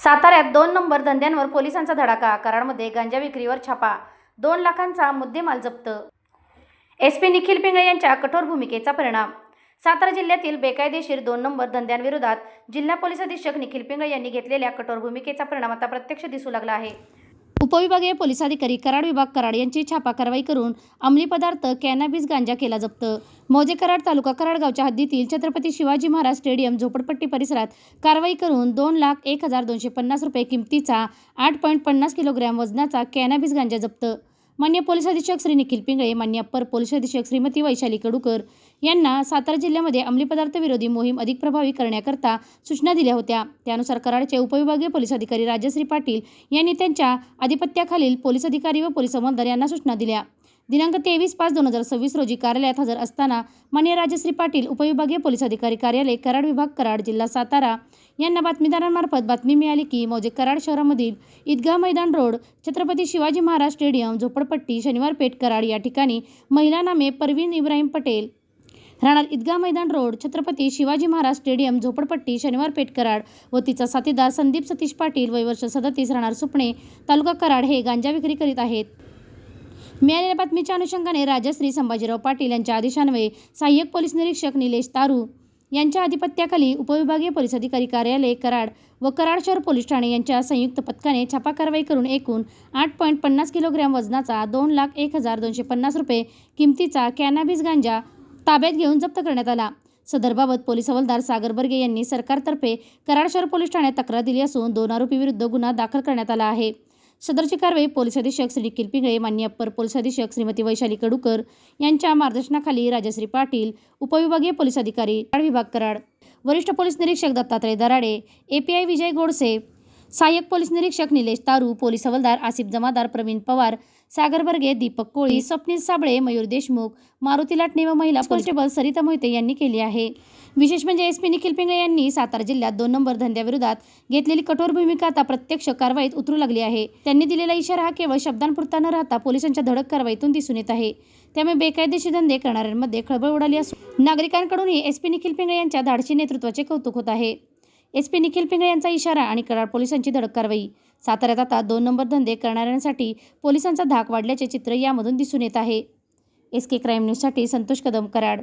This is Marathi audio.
साताऱ्यात 2 नंबर धंद्यांवर पोलिसांचा धडाका. कराडमध्ये गांजा विक्रीवर छापा. 2 लाखांचा मुद्देमाल जप्त. एसपी निखिल पिंगळे यांच्या कठोर भूमिकेचा परिणाम. सातारा जिल्ह्यातील बेकायदेशीर 2 नंबर धंद्यांविरोधात जिल्हा पोलीस अधीक्षक निखिल पिंगळे यांनी घेतलेल्या कठोर भूमिकेचा परिणाम आता प्रत्यक्ष दिसू लागला आहे. उपविभागीय पोलीस अधिकारी कराड विभाग कराड यांची छापा कारवाई करून अंमली पदार्थ कॅनॅबिस गांजा केला जप्त. मौजे कराड तालुका कराड गावच्या हद्दीतील छत्रपती शिवाजी महाराज स्टेडियम झोपडपट्टी परिसरात कारवाई करून 2,01,250 रुपये किमतीचा 8.50 किलोग्रॅम वजनाचा कॅनॅबिस गांजा जप्त. मान्य पोलीस अधीक्षक श्री निखिल पिंगळे, मान्य अप्पर पोलीस अधीक्षक श्रीमती वैशाली कडूकर यांना सातारा जिल्ह्यामध्ये अंमली पदार्थ विरोधी मोहीम अधिक प्रभावी करण्याकरता सूचना दिल्या होत्या. त्यानुसार कराडचे उपविभागीय पोलीस अधिकारी राजश्री पाटील यांनी त्यांच्या अधिपत्याखालील पोलीस अधिकारी व पोलीस अंमलदार यांना सूचना दिल्या. दिनांक 23/5/2026 रोजी कार्यालयात हजर असताना मान्य राजश्री पाटील, उपविभागीय पोलीस अधिकारी कार्यालय कराड विभाग कराड जिल्हा सातारा यांना बातमीदारांमार्फत बातमी मिळाली की मौजे कराड शहरामधील ईदगाह मैदान रोड, छत्रपती शिवाजी महाराज स्टेडियम झोपडपट्टी, शनिवार पेठ कराड या ठिकाणी महिला नामे परवीन इब्राहिम पटेल, राहणार ईदगाह मैदान रोड, छत्रपती शिवाजी महाराज स्टेडियम झोपडपट्टी, शनिवार पेठ कराड व तिचा साथीदार संदीप सतीश पाटील, वय वर्ष 37, राहणार सुपणे, तालुका कराड हे गांजा विक्री करीत आहेत. मिळालेल्या बातमीच्या अनुषंगाने राजश्री संभाजीराव पाटील यांच्या आदेशान्वये सहाय्यक पोलीस निरीक्षक निलेश तारू यांच्या अधिपत्याखाली उपविभागीय पोलीस अधिकारी कार्यालय कराड व कराड शहर पोलीस ठाणे यांच्या संयुक्त पथकाने छापा कारवाई करून एकूण 8.50 किलोग्रॅम वजनाचा 2,01,250 रुपये किमतीचा कॅनॅबिस गांजा ताब्यात घेऊन जप्त करण्यात आला. सदरबाबत पोलीस हवालदार सागर बर्गे यांनी सरकारतर्फे कराड शहर पोलीस ठाण्यात तक्रार दिली असून 2 आरोपीविरुद्ध गुन्हा दाखल करण्यात आला आहे. सदरची कारवाई पोलीस अधीक्षक श्री निखिल पिंगळे, मान्य अप्पर पोलीस अधीक्षक श्रीमती वैशाली कडूकर यांच्या मार्गदर्शनाखाली राजश्री पाटील, उपविभागीय पोलीस अधिकारी कराड विभाग कराड, वरिष्ठ पोलीस निरीक्षक दत्तात्रय दराडे, API विजय गोडसे, सहाय्यक पोलीस निरीक्षक निलेश तारू, पोलीस हवालदार आसिफ जमादार, प्रवीण पवार, सागर बर्गे, दीपक कोळी, स्वप्नील साबळे, मयूर देशमुख, मारुती लाटणे व महिला कॉन्स्टेबल सरिता मोहिते यांनी केली आहे. विशेष म्हणजे एसपी निखिल पिंगळे यांनी सातारा जिल्ह्यात 2 नंबर धंद्याविरोधात घेतलेली कठोर भूमिका आता प्रत्यक्ष कारवाईत उतरू लागली आहे. त्यांनी दिलेला इशारा हा केवळ शब्दांपुरता न राहता पोलिसांच्या धडक कारवाईतून दिसून येत आहे. त्यामुळे बेकायदेशीर धंदे करणाऱ्यांमध्ये खळबळ उडाली असून नागरिकांकडूनही एसपी निखिल पिंगळे यांच्या धाडसी नेतृत्वाचे कौतुक होत आहे. एसपी निखिल पिंगळे यांचा इशारा आणि कराड पोलिसांची धडक कारवाई. साताऱ्यात आता 2 नंबर धंदे करणाऱ्यांसाठी पोलिसांचा धाक वाढल्याचे चित्र यामधून दिसून येत आहे. SK क्राईम न्यूजसाठी संतोष कदम, कराड.